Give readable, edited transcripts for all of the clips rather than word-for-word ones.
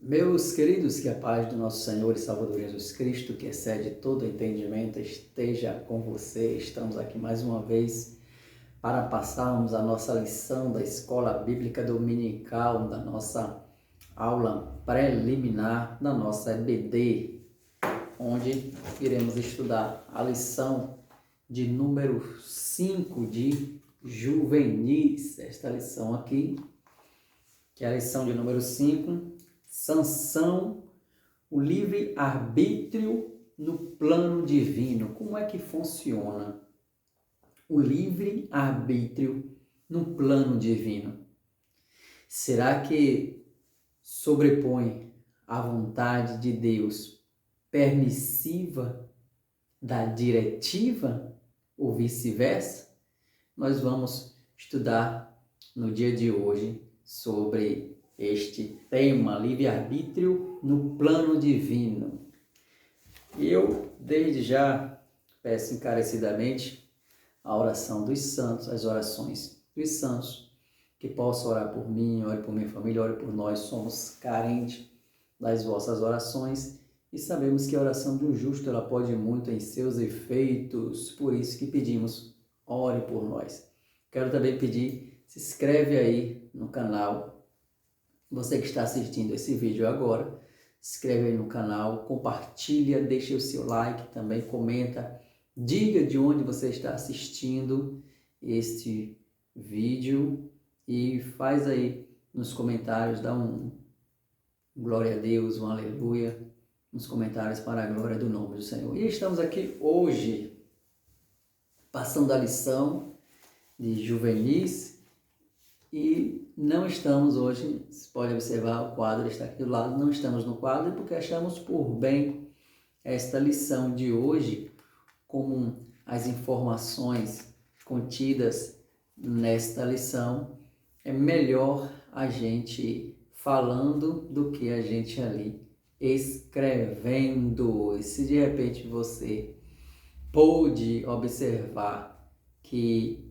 Meus queridos, que a paz do nosso Senhor e Salvador Jesus Cristo, que excede todo entendimento, esteja com você. Estamos aqui mais uma vez para passarmos a nossa lição da Escola Bíblica Dominical, da nossa aula preliminar, da nossa EBD, onde iremos estudar a lição de número 5 de Juvenis. Esta lição aqui, que é a lição de número 5, Sansão, o livre-arbítrio no plano divino. Como é que funciona o livre-arbítrio no plano divino? Será que sobrepõe a vontade de Deus permissiva da diretiva ou vice-versa? Nós vamos estudar no dia de hoje sobre este tema, livre-arbítrio no plano divino. Eu, desde já, peço encarecidamente a oração dos santos, as orações dos santos, que possam orar por mim, ore por minha família, ore por nós. Somos carentes das vossas orações e sabemos que a oração do justo ela pode muito em seus efeitos, por isso que pedimos, ore por nós. Quero também pedir, se inscreve aí no canal. Você que está assistindo esse vídeo agora, se inscreve aí no canal, compartilha, deixa o seu like, também comenta, diga de onde você está assistindo este vídeo e faz aí nos comentários, dá um glória a Deus, um aleluia, nos comentários para a glória do nome do Senhor. E estamos aqui hoje, passando a lição de Juvenis, e não estamos hoje, você pode observar o quadro está aqui do lado, não estamos no quadro porque achamos por bem esta lição de hoje, como as informações contidas nesta lição, é melhor a gente falando do que a gente ali escrevendo. E se de repente você pôde observar que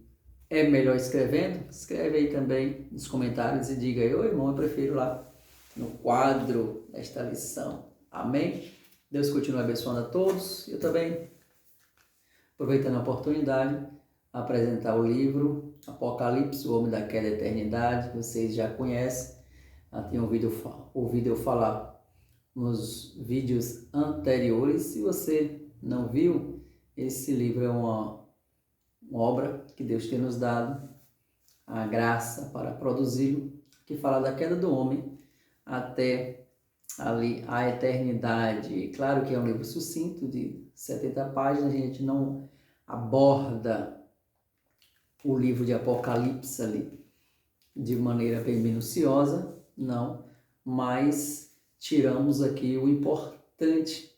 é melhor escrevendo, escreve aí também nos comentários e diga aí, ô irmão, eu prefiro lá no quadro desta lição. Amém? Deus continue abençoando a todos. Eu também, aproveitando a oportunidade, apresentar o livro Apocalipse, o Homem da Queda da Eternidade, que vocês já conhecem, já tinham ouvido eu falar nos vídeos anteriores. Se você não viu, esse livro é uma obra que Deus tem nos dado, a graça para produzi-lo, que fala da queda do homem até ali a eternidade. Claro que é um livro sucinto, de 70 páginas, a gente não aborda o livro de Apocalipse ali de maneira bem minuciosa, não, mas tiramos aqui o importante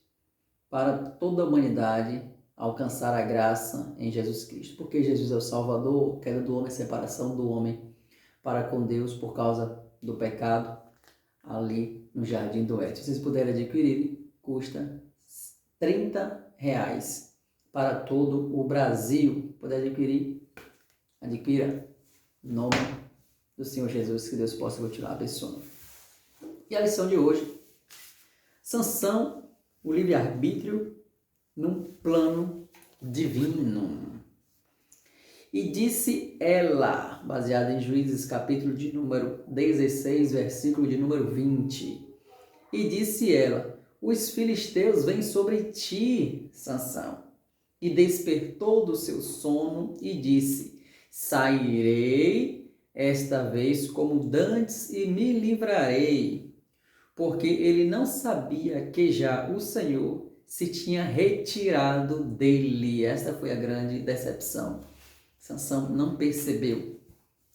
para toda a humanidade alcançar a graça em Jesus Cristo, porque Jesus é o Salvador, queda do homem, separação do homem para com Deus por causa do pecado ali no Jardim do Éden. Se vocês puderem adquirir, custa R$30 para todo o Brasil. Puder adquirir, adquira em nome do Senhor Jesus, que Deus possa continuar abençoando. E a lição de hoje, Sansão, o livre-arbítrio num plano divino. E disse ela, baseada em Juízes, capítulo de número 16, versículo de número 20. E disse ela, os filisteus vêm sobre ti, Sansão. E despertou do seu sono e disse, sairei esta vez como dantes e me livrarei. Porque ele não sabia que já o Senhor se tinha retirado dele. Essa foi a grande decepção. Sansão não percebeu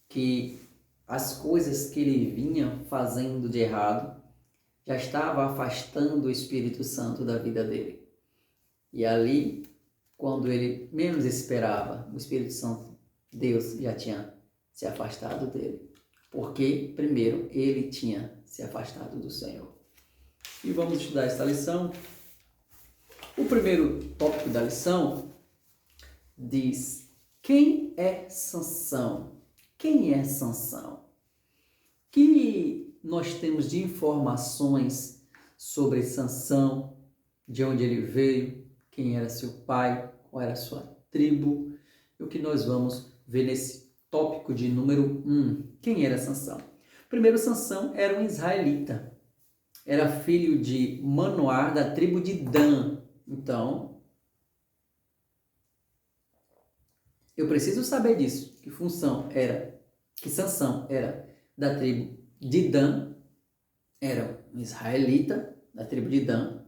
que as coisas que ele vinha fazendo de errado já estava afastando o Espírito Santo da vida dele. E ali, quando ele menos esperava, o Espírito Santo, Deus já tinha se afastado dele. Porque, primeiro, ele tinha se afastado do Senhor. E vamos estudar esta lição. O primeiro tópico da lição diz, quem é Sansão? Quem é Sansão? Que nós temos de informações sobre Sansão, de onde ele veio, quem era seu pai, qual era a sua tribo, e o que nós vamos ver nesse tópico de número 1. Quem era Sansão? Primeiro, Sansão era um israelita. Era filho de Manoá, da tribo de Dan. Então, eu preciso saber disso, que Sansão era da tribo de Dan, era um israelita da tribo de Dan.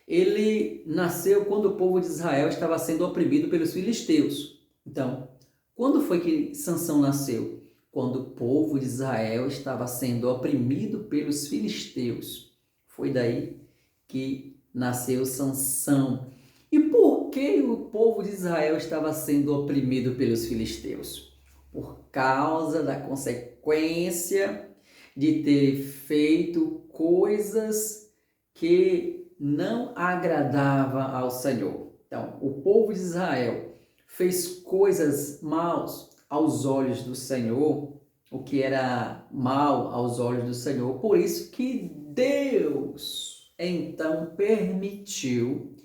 Ele nasceu quando o povo de Israel estava sendo oprimido pelos filisteus. Então, quando foi que Sansão nasceu? Quando o povo de Israel estava sendo oprimido pelos filisteus. Foi daí que nasceu Sansão. E por que o povo de Israel estava sendo oprimido pelos filisteus? Por causa da consequência de ter feito coisas que não agradavam ao Senhor. Então, o povo de Israel fez coisas maus aos olhos do Senhor, o que era mal aos olhos do Senhor. Por isso que Deus então permitiu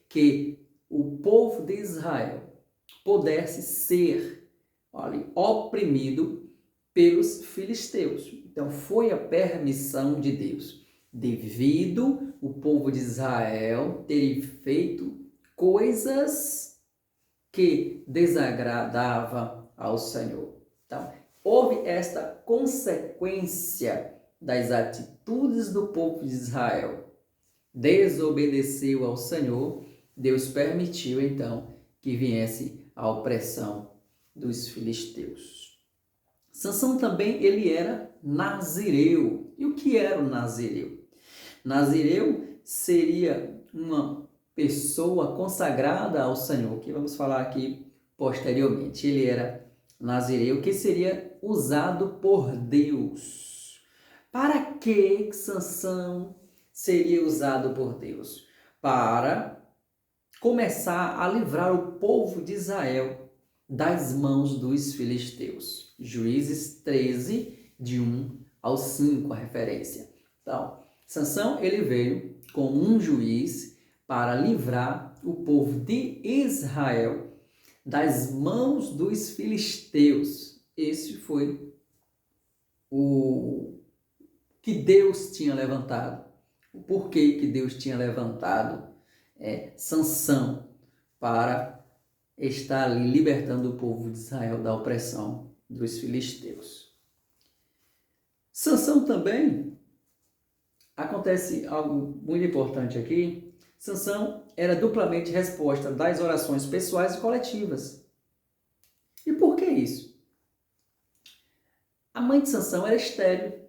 que o povo de Israel pudesse ser oprimido pelos filisteus. Então foi a permissão de Deus, devido o povo de Israel ter feito coisas que desagradavam ao Senhor. Então, houve esta consequência das atitudes do povo de Israel. Desobedeceu ao Senhor, Deus permitiu então que viesse a opressão dos filisteus. Sansão também, ele era nazireu. E o que era o nazireu? Nazireu seria uma pessoa consagrada ao Senhor, que vamos falar aqui posteriormente. Ele era nazireu, que seria usado por Deus. Para que Sansão seria usado por Deus? Para começar a livrar o povo de Israel das mãos dos filisteus. Juízes 13, de 1 ao 5, a referência. Então, Sansão, ele veio como um juiz para livrar o povo de Israel das mãos dos filisteus. Esse foi o que Deus tinha levantado. O porquê que Deus tinha levantado Sansão para estar ali libertando o povo de Israel da opressão dos filisteus. Sansão também, acontece algo muito importante aqui. Sansão era duplamente resposta das orações pessoais e coletivas. E por que isso? A mãe de Sansão era estéril.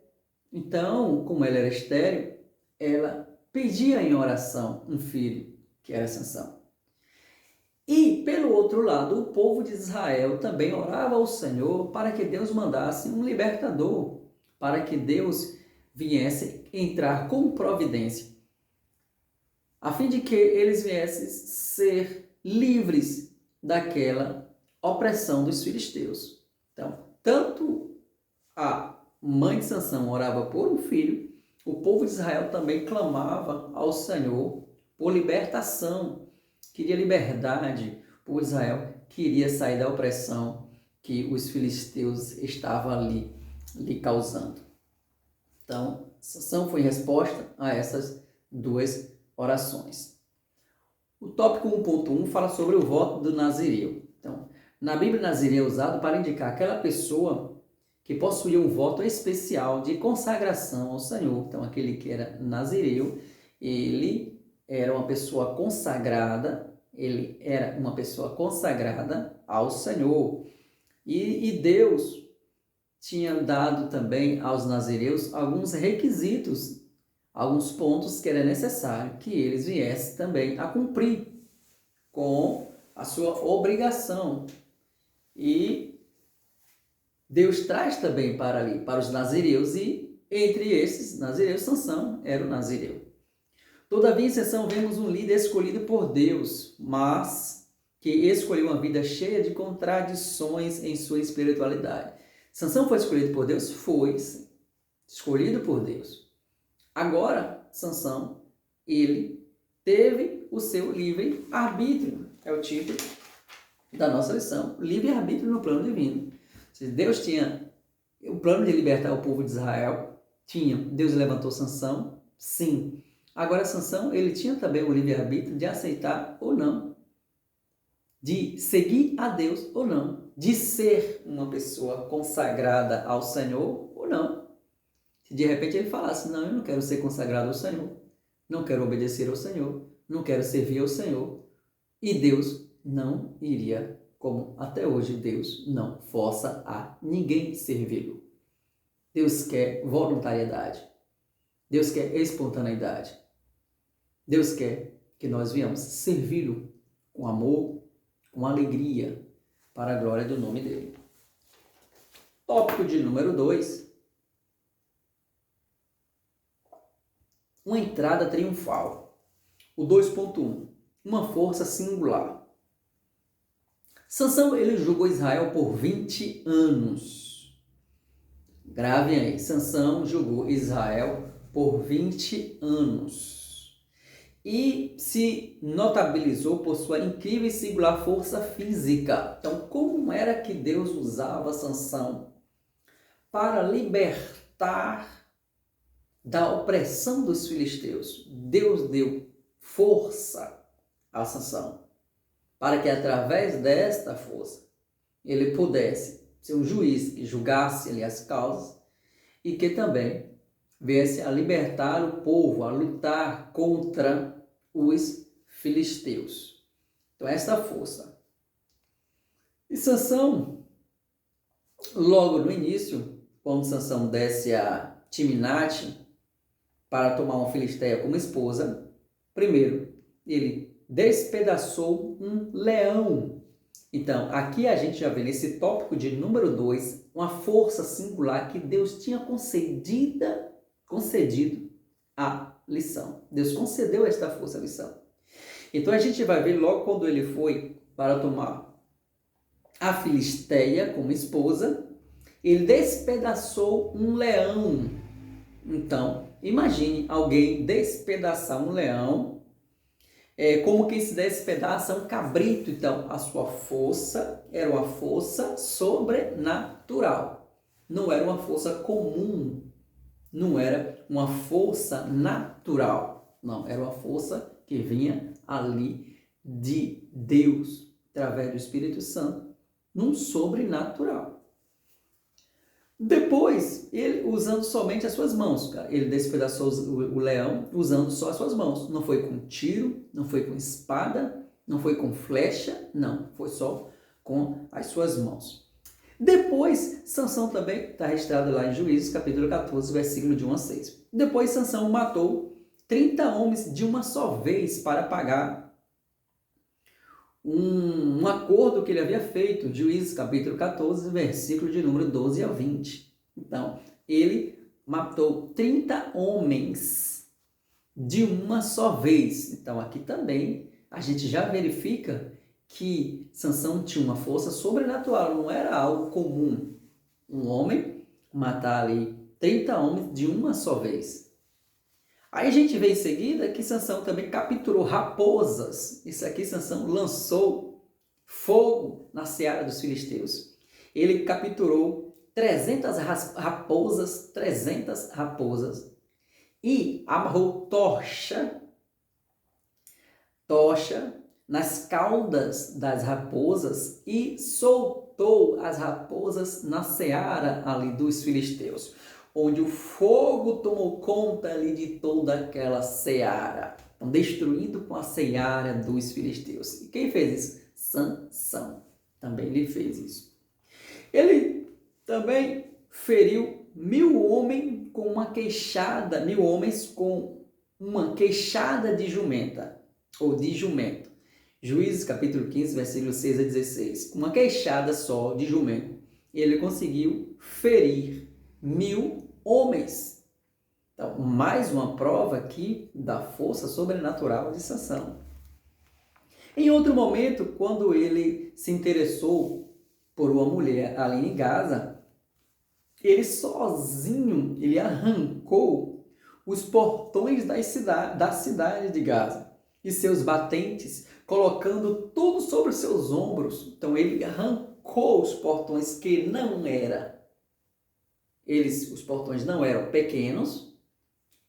Então, como ela era estéril, ela pedia em oração um filho, que era Sansão. E, pelo outro lado, o povo de Israel também orava ao Senhor para que Deus mandasse um libertador, para que Deus viesse entrar com providência, a fim de que eles viessem ser livres daquela opressão dos filisteus. Então, tanto a mãe de Sansão orava por um filho, o povo de Israel também clamava ao Senhor por libertação, queria liberdade. O povo de Israel queria sair da opressão que os filisteus estavam lhe causando. Então, Sansão foi resposta a essas duas orações. O tópico 1.1 fala sobre o voto do nazireu. Então, na Bíblia, nazireu é usado para indicar aquela pessoa que possuía um voto especial de consagração ao Senhor. Então, aquele que era nazireu, ele era uma pessoa consagrada, ao Senhor. E Deus tinha dado também aos nazireus alguns requisitos, alguns pontos que era necessário que eles viessem também a cumprir com a sua obrigação. E Deus traz também para os nazireus, e entre esses nazireus, Sansão era o nazireu. Todavia, em Sansão, vemos um líder escolhido por Deus, mas que escolheu uma vida cheia de contradições em sua espiritualidade. Sansão foi escolhido por Deus? Foi, sim. escolhido por Deus. Agora, Sansão, ele teve o seu livre-arbítrio. É o título da nossa lição. Livre-arbítrio no plano divino. Se Deus tinha o plano de libertar o povo de Israel, tinha. Deus levantou Sansão, sim. Agora, Sansão, ele tinha também o livre-arbítrio de aceitar ou não, de seguir a Deus ou não, de ser uma pessoa consagrada ao Senhor ou não. Se de repente ele falasse, não, eu não quero ser consagrado ao Senhor, não quero obedecer ao Senhor, não quero servir ao Senhor, e Deus não iria, como até hoje Deus não força a ninguém servi-lo. Deus quer voluntariedade, Deus quer espontaneidade, Deus quer que nós venhamos servi-lo com amor, com alegria, para a glória do nome dele. Tópico de número 2. Uma entrada triunfal. O 2.1. Uma força singular. Sansão, ele julgou Israel por 20 anos. Gravem aí. Sansão julgou Israel por 20 anos. E se notabilizou por sua incrível e singular força física. Então, como era que Deus usava Sansão para libertar da opressão dos filisteus? Deus deu força a Sansão para que através desta força ele pudesse ser um juiz que julgasse ali as causas e que também viesse a libertar o povo, a lutar contra os filisteus. Então, esta força. E Sansão, logo no início, quando Sansão desce a Timnate para tomar uma filisteia como esposa, primeiro, ele despedaçou um leão. Então, aqui a gente já vê nesse tópico de número 2, uma força singular que Deus tinha concedido a lição. Deus concedeu esta força à lição. Então, a gente vai ver logo quando ele foi para tomar a filisteia como esposa, ele despedaçou um leão. Então, imagine alguém despedaçar um leão, como quem se despedaça um cabrito. Então, a sua força era uma força sobrenatural. Não era uma força comum. Não era uma força natural. Não, era uma força que vinha ali de Deus, através do Espírito Santo, num sobrenatural. Depois, ele usando somente as suas mãos, cara. Ele despedaçou o leão usando só as suas mãos. Não foi com tiro, não foi com espada, não foi com flecha, não. Foi só com as suas mãos. Depois, Sansão também está registrado lá em Juízes, capítulo 14, versículo de 1 a 6. Depois, Sansão matou 30 homens de uma só vez para pagar um acordo que ele havia feito, Juízes capítulo 14, versículo de número 12 a 20. Então, ele matou 30 homens de uma só vez. Então, aqui também a gente já verifica que Sansão tinha uma força sobrenatural, não era algo comum. Um homem matar ali 30 homens de uma só vez. Aí a gente vê em seguida que Sansão também capturou raposas. Isso aqui Sansão lançou fogo na seara dos filisteus. Ele capturou 300 raposas e amarrou tocha nas caudas das raposas e soltou as raposas na seara ali dos filisteus, onde o fogo tomou conta ali de toda aquela seara, destruindo com a seara dos filisteus. E quem fez isso? Sansão. Também ele fez isso. Ele também feriu 1000 homens com uma queixada, 1000 homens com uma queixada de jumenta, ou de jumento. Juízes capítulo 15, versículo 6 a 16. Uma queixada só de jumento. Ele conseguiu ferir 1000 homens. Então, mais uma prova aqui da força sobrenatural de Sansão. Em outro momento, quando ele se interessou por uma mulher ali em Gaza, ele sozinho, ele arrancou os portões da cidade de Gaza e seus batentes, colocando tudo sobre os seus ombros. Então ele arrancou os portões que não era. Os portões não eram pequenos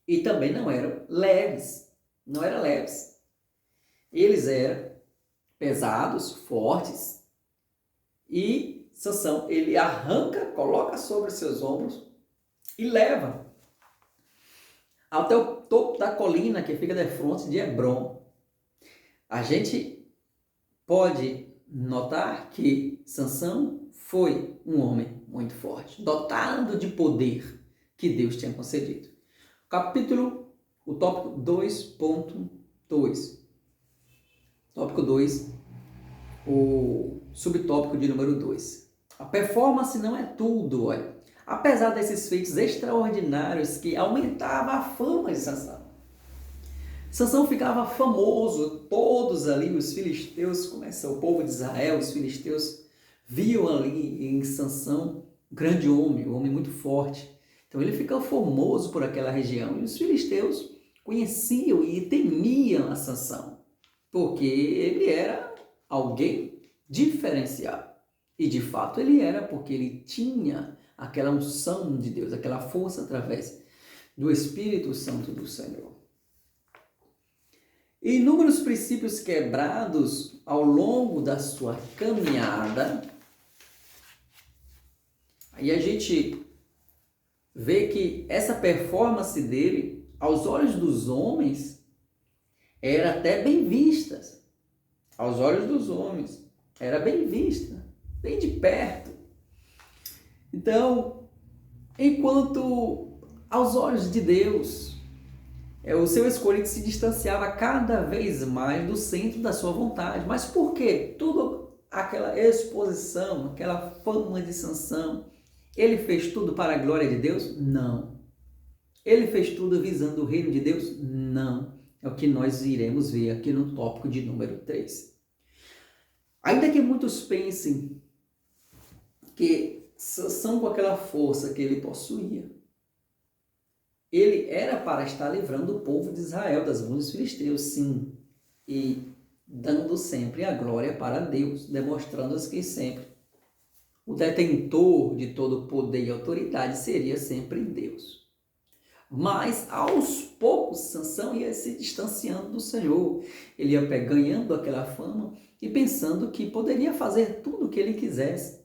e também não eram leves. Não eram leves. Eles eram pesados, fortes, e Sansão, ele arranca, coloca sobre seus ombros e leva até o topo da colina que fica defronte de Hebrom. A gente pode notar que Sansão foi um homem muito forte, dotado de poder que Deus tinha concedido. O tópico 2.2. Tópico 2, o subtópico de número 2. A performance não é tudo, olha. Apesar desses feitos extraordinários que aumentavam a fama de Sansão. Sansão ficava famoso, todos ali, os filisteus, o povo de Israel, os filisteus, viam ali em Sansão um grande homem, um homem muito forte. Então ele ficava famoso por aquela região e os filisteus conheciam e temiam a Sansão, porque ele era alguém diferenciado. E de fato ele era, porque ele tinha aquela unção de Deus, aquela força através do Espírito Santo do Senhor. Inúmeros princípios quebrados ao longo da sua caminhada. Aí a gente vê que essa performance dele, aos olhos dos homens, era até bem vista. Aos olhos dos homens, era bem vista, bem de perto. Então, enquanto aos olhos de Deus, o seu escolhido se distanciava cada vez mais do centro da sua vontade. Mas por quê? Tudo aquela exposição, aquela fama de Sansão, ele fez tudo para a glória de Deus? Não. Ele fez tudo visando o reino de Deus? Não. É o que nós iremos ver aqui no tópico de número 3. Ainda que muitos pensem que Sansão, com aquela força que ele possuía, ele era para estar livrando o povo de Israel das mãos dos filisteus, sim, e dando sempre a glória para Deus, demonstrando que sempre o detentor de todo poder e autoridade seria sempre Deus. Mas aos poucos Sansão ia se distanciando do Senhor, ele ia ganhando aquela fama e pensando que poderia fazer tudo o que ele quisesse.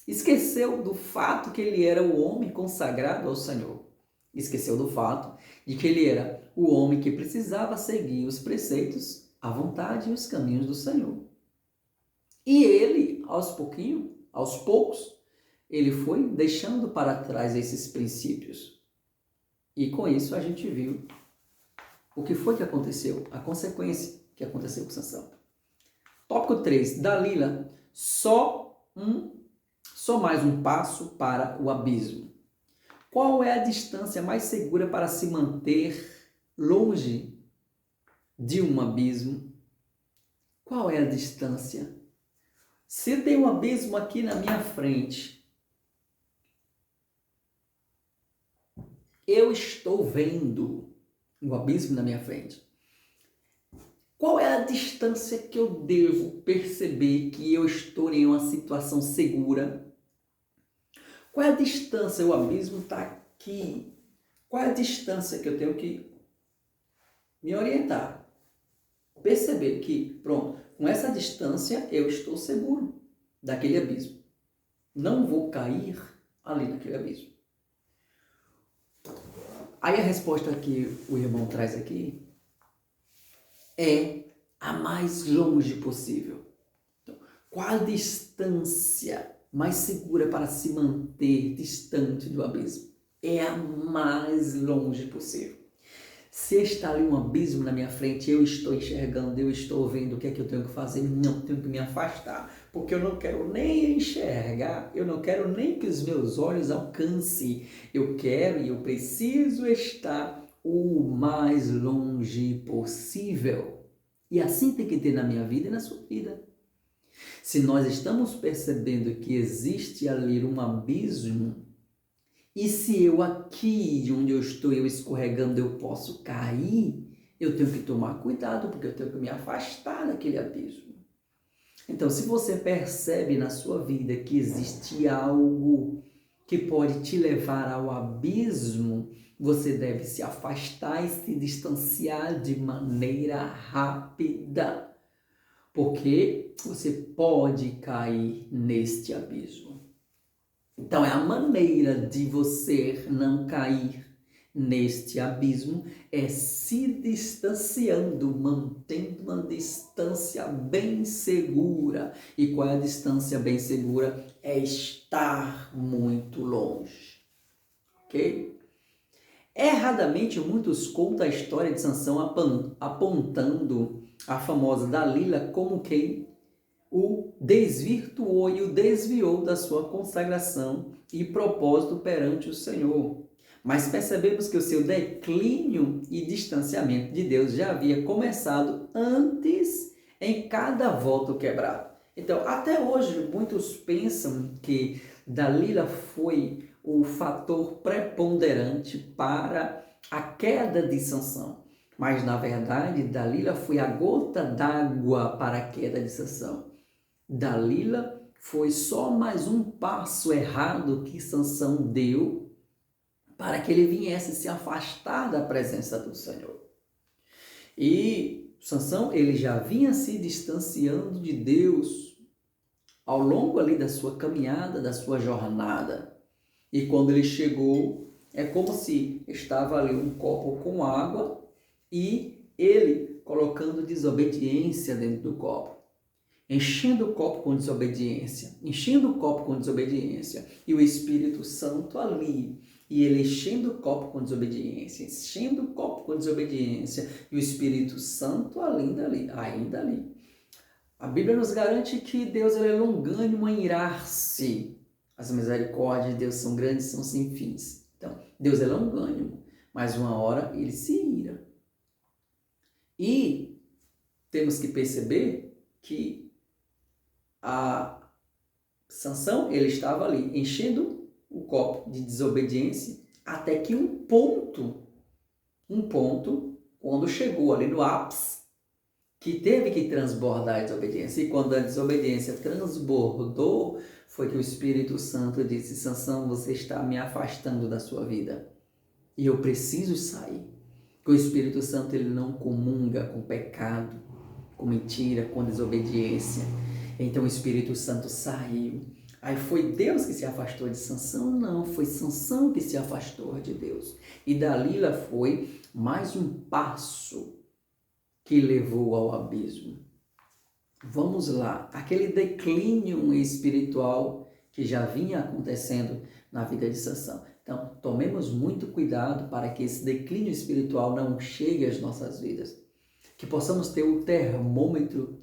Esqueceu do fato que ele era o homem consagrado ao Senhor. Esqueceu do fato de que ele era o homem que precisava seguir os preceitos, a vontade e os caminhos do Senhor. E ele, aos poucos, ele foi deixando para trás esses princípios. E com isso a gente viu o que foi que aconteceu, a consequência que aconteceu com Sansão. Tópico 3, Dalila, só mais um passo para o abismo. Qual é a distância mais segura para se manter longe de um abismo? Qual é a distância? Se tem um abismo aqui na minha frente, eu estou vendo um abismo na minha frente. Qual é a distância que eu devo perceber que eu estou em uma situação segura? Qual é a distância? O abismo está aqui. Qual é a distância que eu tenho que me orientar? Perceber que, pronto, com essa distância eu estou seguro daquele abismo. Não vou cair ali naquele abismo. Aí a resposta que o irmão traz aqui é a mais longe possível. Então, qual a distância mais segura para se manter distante do abismo? É a mais longe possível. Se está ali um abismo na minha frente, eu estou enxergando, eu estou vendo o que é que eu tenho que fazer, não tenho que me afastar, porque eu não quero nem enxergar, eu não quero nem que os meus olhos alcancem, eu quero e eu preciso estar o mais longe possível. E assim tem que ter na minha vida e na sua vida. Se nós estamos percebendo que existe ali um abismo, E se eu aqui, onde eu estou, eu escorregando, eu posso cair, eu tenho que tomar cuidado, porque eu tenho que me afastar daquele abismo. Então, se você percebe na sua vida que existe algo que pode te levar ao abismo, você deve se afastar e se distanciar de maneira rápida, porque você pode cair neste abismo. Então, é a maneira de você não cair neste abismo é se distanciando, mantendo uma distância bem segura. E qual é a distância bem segura? É estar muito longe, ok? Erradamente, muitos contam a história de Sansão apontando a famosa Dalila como quem o desvirtuou e o desviou da sua consagração e propósito perante o Senhor. Mas percebemos que o seu declínio e distanciamento de Deus já havia começado antes em cada voto quebrado. Então, até hoje, muitos pensam que Dalila foi o fator preponderante para a queda de Sansão. Mas, na verdade, Dalila foi a gota d'água para a queda de Sansão. Dalila foi só mais um passo errado que Sansão deu para que ele viesse se afastar da presença do Senhor. E Sansão, ele já vinha se distanciando de Deus ao longo ali da sua caminhada, da sua jornada. E quando ele chegou, é como se estava ali um copo com água e ele colocando desobediência dentro do copo. Enchendo o copo com desobediência, enchendo o copo com desobediência, e o Espírito Santo ali, e ele enchendo o copo com desobediência, enchendo o copo com desobediência, e o Espírito Santo ainda ali. A Bíblia nos garante que Deus é longânimo em irar-se. As misericórdias de Deus são grandes, são sem fins. Então, Deus é longânimo, mas uma hora ele se ira. E temos que perceber que a Sansão, ele estava ali enchendo o copo de desobediência até que um ponto, quando chegou ali no ápice, que teve que transbordar a desobediência. E quando a desobediência transbordou, foi que o Espírito Santo disse: Sansão, você está me afastando da sua vida e eu preciso sair. Porque o Espírito Santo, ele não comunga com pecado, com mentira, com desobediência. Então o Espírito Santo saiu. Aí foi Deus que se afastou de Sansão? Não, foi Sansão que se afastou de Deus. E Dalila foi mais um passo que levou ao abismo. Vamos lá, aquele declínio espiritual que já vinha acontecendo na vida de Sansão. Então, tomemos muito cuidado para que esse declínio espiritual não chegue às nossas vidas. Que possamos ter o termômetro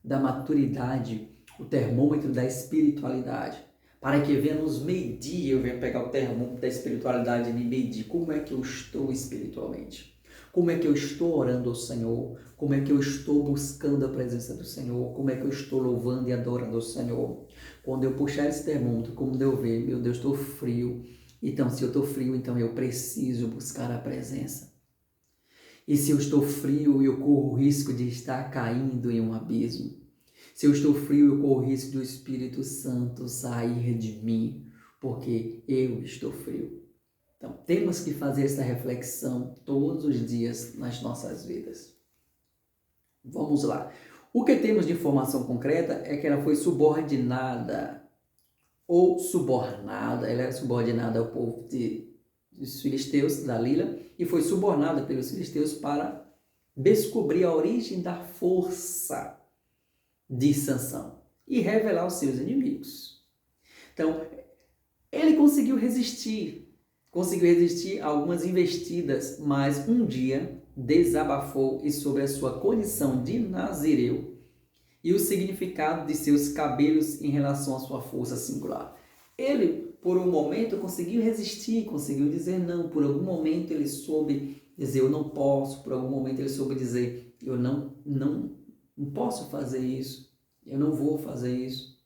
da maturidade, o termômetro da espiritualidade, para que venha nos medir, eu venha pegar o termômetro da espiritualidade e me medir como é que eu estou espiritualmente, como é que eu estou orando ao Senhor, como é que eu estou buscando a presença do Senhor, como é que eu estou louvando e adorando ao Senhor. Quando eu puxar esse termômetro, como eu ver, meu Deus, estou frio, então se eu estou frio, então eu preciso buscar a presença. E se eu estou frio, eu corro o risco de estar caindo em um abismo. Se eu estou frio, eu corro o risco do Espírito Santo sair de mim, porque eu estou frio. Então, temos que fazer essa reflexão todos os dias nas nossas vidas. Vamos lá. O que temos de informação concreta é que ela foi subordinada ou subornada. Ela era subordinada ao povo dos filisteus, Dalila, e foi subornada pelos filisteus para descobrir a origem da força de Sansão e revelar os seus inimigos. Então, ele conseguiu resistir a algumas investidas, mas um dia desabafou e sobre a sua condição de nazireu e o significado de seus cabelos em relação à sua força singular. Ele, por um momento, conseguiu resistir, conseguiu dizer não. Por algum momento ele soube dizer eu não posso. Por algum momento ele soube dizer eu não posso fazer isso. Eu não vou fazer isso.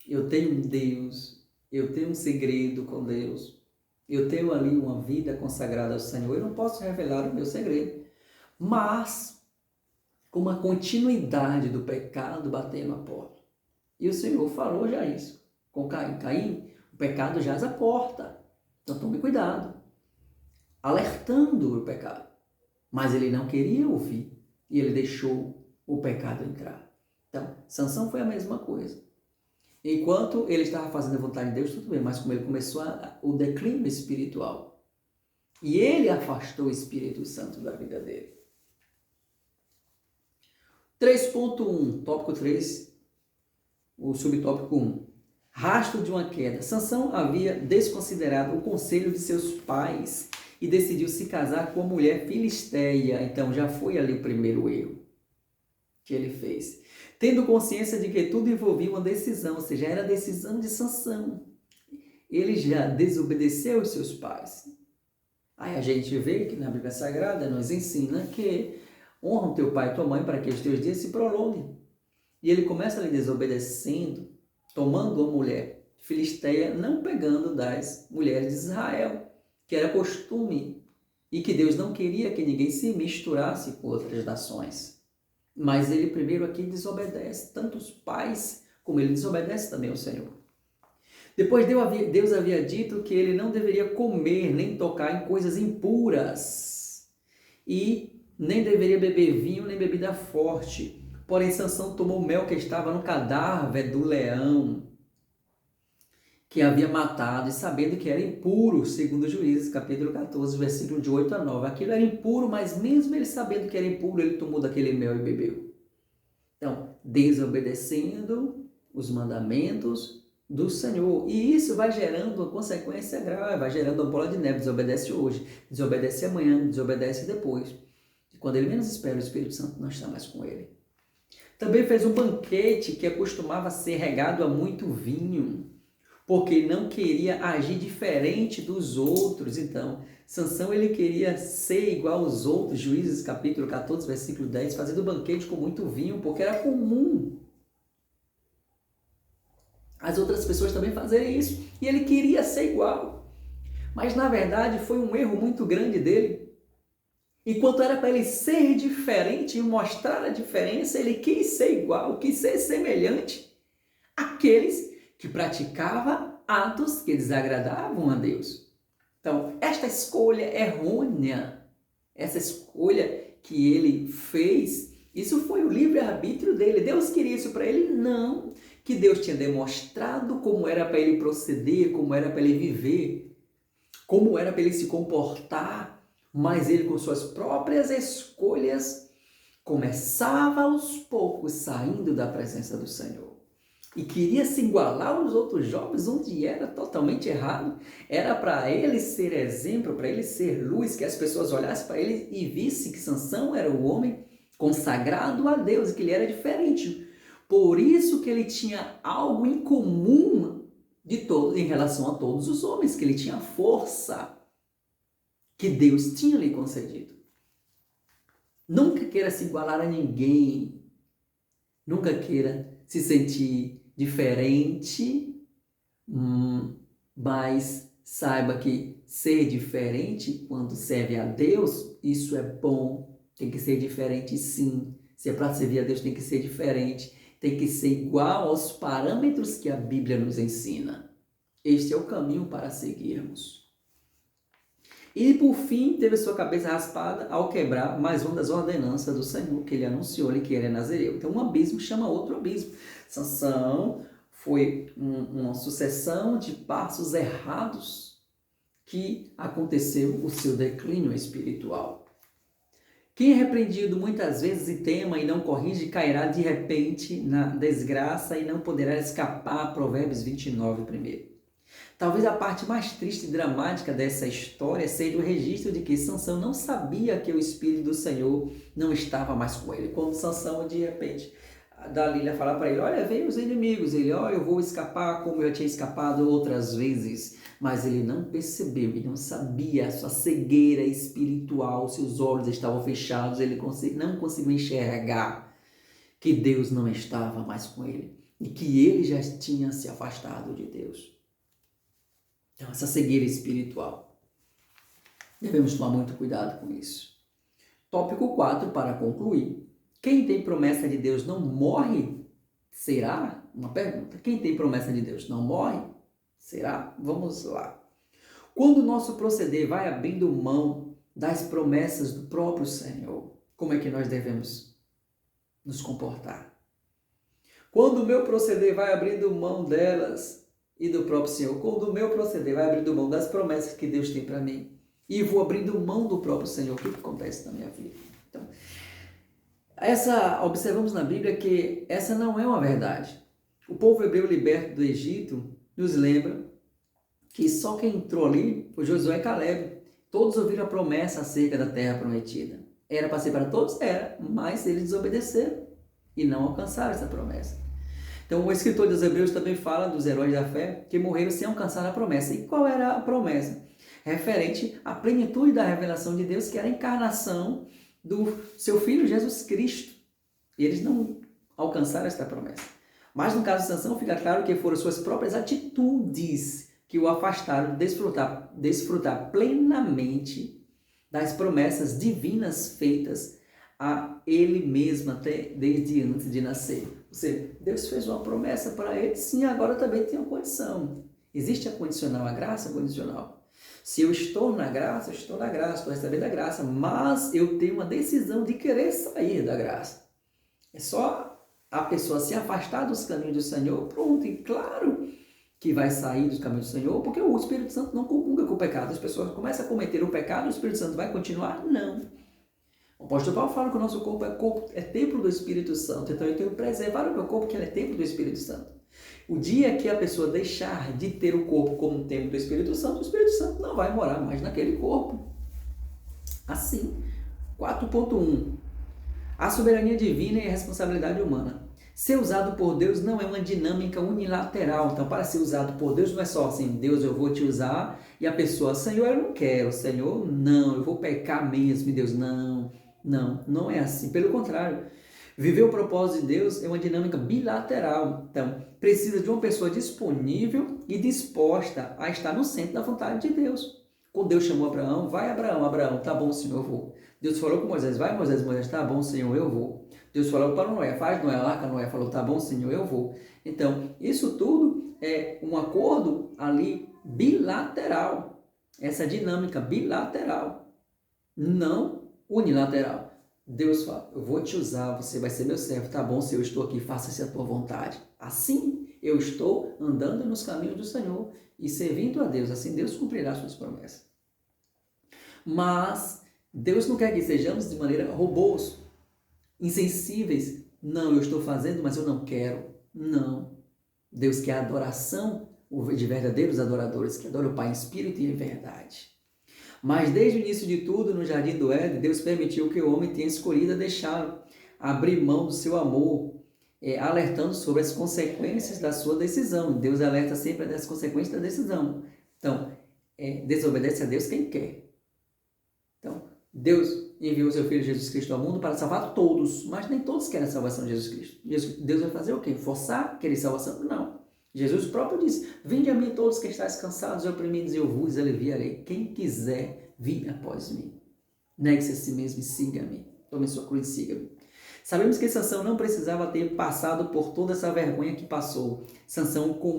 Eu tenho um Deus. Eu tenho um segredo com Deus. eu tenho ali uma vida consagrada ao Senhor, eu não posso revelar o meu segredo. Mas, com uma continuidade do pecado batendo a porta. E o Senhor falou já isso com Caim. Caim, o pecado jaz à porta. Então tome cuidado. Alertando o pecado. Mas ele não queria ouvir. E ele deixou o pecado entrar. Então, Sansão foi a mesma coisa. Enquanto ele estava fazendo a vontade de Deus, tudo bem, mas como ele começou o declínio espiritual. E ele afastou o Espírito Santo da vida dele. 3.1, tópico 3, o subtópico 1. Rastro de uma queda. Sansão havia desconsiderado o conselho de seus pais e decidiu se casar com uma mulher filisteia. Então já foi ali o primeiro erro que ele fez. Tendo consciência de que tudo envolvia uma decisão, ou seja, era a decisão de Sansão. Ele já desobedeceu os seus pais. Aí a gente vê que na Bíblia Sagrada nos ensina que honra o teu pai e tua mãe para que os teus dias se prolonguem. E ele começa ali desobedecendo, tomando uma mulher filisteia, não pegando das mulheres de Israel, que era costume e que Deus não queria que ninguém se misturasse com outras nações. Mas ele primeiro aqui desobedece, tanto os pais como ele desobedece também ao Senhor. Depois Deus havia dito que ele não deveria comer nem tocar em coisas impuras e nem deveria beber vinho nem bebida forte. Porém, Sansão tomou o mel que estava no cadáver do leão que havia matado, e sabendo que era impuro, segundo Juízes, capítulo 14, versículo de 8 a 9. Aquilo era impuro, mas mesmo ele sabendo que era impuro, ele tomou daquele mel e bebeu. Então, desobedecendo os mandamentos do Senhor. E isso vai gerando uma consequência grave, vai gerando uma bola de neve. Desobedece hoje, desobedece amanhã, desobedece depois. E quando ele menos espera, o Espírito Santo não está mais com ele. Também fez um banquete que costumava ser regado a muito vinho, porque não queria agir diferente dos outros. Então, Sansão ele queria ser igual aos outros. Juízes capítulo 14, versículo 10, fazendo banquete com muito vinho, porque era comum as outras pessoas também fazerem isso. E ele queria ser igual. Mas, na verdade, foi um erro muito grande dele. Enquanto era para ele ser diferente e mostrar a diferença, ele quis ser igual, quis ser semelhante àqueles que praticava atos que desagradavam a Deus. Então, esta escolha errônea, essa escolha que ele fez, isso foi o livre-arbítrio dele. Deus queria isso para ele? Não. Que Deus tinha demonstrado como era para ele proceder, como era para ele viver, como era para ele se comportar, mas ele, com suas próprias escolhas, começava aos poucos saindo da presença do Senhor. E queria se igualar aos outros jovens, onde era totalmente errado. Era para ele ser exemplo, para ele ser luz, que as pessoas olhassem para ele e vissem que Sansão era o homem consagrado a Deus, que ele era diferente. Por isso que ele tinha algo em comum em relação a todos os homens, que ele tinha força que Deus tinha lhe concedido. Nunca queira se igualar a ninguém. Nunca queira se sentir diferente, mas saiba que ser diferente quando serve a Deus, isso é bom. Tem que ser diferente, sim. Se é para servir a Deus, tem que ser diferente. Tem que ser igual aos parâmetros que a Bíblia nos ensina. Este é o caminho para seguirmos. E por fim, teve sua cabeça raspada ao quebrar mais uma das ordenanças do Senhor, que ele anunciou-lhe que ele é nazireu. Então um abismo chama outro abismo. Sansão foi uma sucessão de passos errados que aconteceu o seu declínio espiritual. Quem é repreendido muitas vezes e tema e não corrige, cairá de repente na desgraça e não poderá escapar. Provérbios 29, primeiro. Talvez a parte mais triste e dramática dessa história seja o registro de que Sansão não sabia que o Espírito do Senhor não estava mais com ele. Quando Sansão, de repente, Dalila fala para ele, olha, vem os inimigos. Ele, olha, eu vou escapar como eu tinha escapado outras vezes. Mas ele não percebeu, ele não sabia a sua cegueira espiritual, seus olhos estavam fechados, ele não conseguiu enxergar que Deus não estava mais com ele e que ele já tinha se afastado de Deus. Então, essa cegueira espiritual. Devemos tomar muito cuidado com isso. Tópico 4, para concluir. Quem tem promessa de Deus não morre? Será? Uma pergunta. Quem tem promessa de Deus não morre? Será? Vamos lá. Quando o nosso proceder vai abrindo mão das promessas do próprio Senhor, como é que nós devemos nos comportar? Quando o meu proceder vai abrindo mão delas e do próprio Senhor, quando o meu proceder vai abrindo mão das promessas que Deus tem para mim, e vou abrindo mão do próprio Senhor, o que acontece na minha vida? Então, observamos na Bíblia que essa não é uma verdade. O povo hebreu liberto do Egito nos lembra que só quem entrou ali foi Josué e Caleb. Todos ouviram a promessa acerca da terra prometida. Era para ser para todos? Era, mas eles desobedeceram e não alcançaram essa promessa. Então, o escritor dos Hebreus também fala dos heróis da fé que morreram sem alcançar a promessa. E qual era a promessa? Referente à plenitude da revelação de Deus, que era a encarnação do seu Filho Jesus Cristo. E eles não alcançaram esta promessa. Mas no caso de Sansão, fica claro que foram suas próprias atitudes que o afastaram de desfrutar plenamente das promessas divinas feitas a ele mesmo até desde antes de nascer. Ou seja, Deus fez uma promessa para ele, sim, agora também tem uma condição. Existe a condicional, a graça condicional. Se eu estou na graça, estou recebendo a graça, mas eu tenho uma decisão de querer sair da graça. É só a pessoa se afastar dos caminhos do Senhor, pronto, e claro que vai sair dos caminhos do Senhor, porque o Espírito Santo não comunga com o pecado. As pessoas começam a cometer o pecado, o Espírito Santo vai continuar? Não. O apóstolo Paulo fala que o nosso corpo é templo do Espírito Santo, então eu tenho que preservar o meu corpo, que ele é templo do Espírito Santo. O dia que a pessoa deixar de ter o corpo como templo do Espírito Santo, o Espírito Santo não vai morar mais naquele corpo. Assim, 4.1. A soberania divina e a responsabilidade humana. Ser usado por Deus não é uma dinâmica unilateral. Então, para ser usado por Deus, não é só assim, Deus, eu vou te usar, e a pessoa, Senhor, eu não quero, Senhor, não, eu vou pecar mesmo, e Deus, não é assim. Pelo contrário, viver o propósito de Deus é uma dinâmica bilateral. Então, precisa de uma pessoa disponível e disposta a estar no centro da vontade de Deus. Quando Deus chamou Abraão, vai Abraão, tá bom, Senhor, eu vou. Deus falou com Moisés, vai Moisés, tá bom, Senhor, eu vou. Deus falou para Noé, faz Noé, arca Noé, falou, tá bom, Senhor, eu vou. Então, isso tudo é um acordo ali bilateral. Essa dinâmica bilateral, não unilateral. Deus fala, eu vou te usar, você vai ser meu servo, tá bom, Senhor, eu estou aqui, faça-se a tua vontade. Assim, eu estou andando nos caminhos do Senhor e servindo a Deus, assim Deus cumprirá suas promessas. Mas Deus não quer que sejamos de maneira robôs, insensíveis. Não, eu estou fazendo, mas eu não quero. Não. Deus quer a adoração de verdadeiros adoradores, que adoram o Pai em espírito e em verdade. Mas desde o início de tudo, no Jardim do Éden, Deus permitiu que o homem tenha escolhido deixá-lo, abrir mão do seu amor, alertando sobre as consequências da sua decisão. Deus alerta sempre das consequências da decisão. Então, desobedece a Deus quem quer. Então, Deus enviou seu Filho Jesus Cristo ao mundo para salvar todos, mas nem todos querem a salvação de Jesus Cristo. Deus vai fazer o quê? Forçar querer salvação? Não. Jesus próprio disse, vinde a mim todos que estáis cansados e oprimidos, e eu vos aliviarei. Quem quiser, vir após mim. Negue-se a si mesmo e siga-me. Tome sua cruz e siga-me. Sabemos que Sansão não precisava ter passado por toda essa vergonha que passou. Sansão, como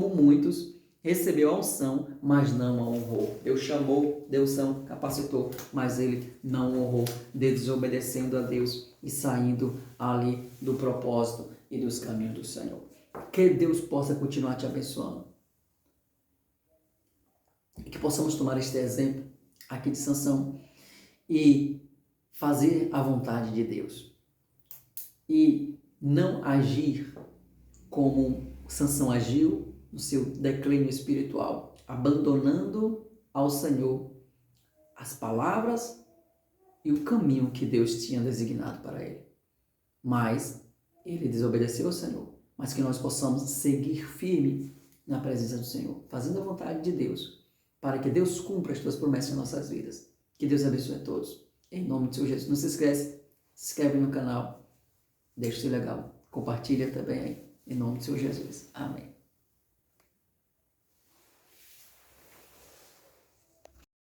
muitos, recebeu a unção, mas não a honrou. Deus chamou, Deus capacitou, mas ele não honrou, desobedecendo a Deus e saindo ali do propósito e dos caminhos do Senhor. Que Deus possa continuar te abençoando. E que possamos tomar este exemplo aqui de Sansão e fazer a vontade de Deus. E não agir como Sansão agiu no seu declínio espiritual, abandonando ao Senhor as palavras e o caminho que Deus tinha designado para ele. Mas ele desobedeceu ao Senhor. Mas que nós possamos seguir firme na presença do Senhor, fazendo a vontade de Deus, para que Deus cumpra as suas promessas em nossas vidas. Que Deus abençoe a todos. Em nome de Senhor Jesus. Não se esquece, se inscreve no canal, deixa o seu legal, compartilha também aí. Em nome de Senhor Jesus. Amém.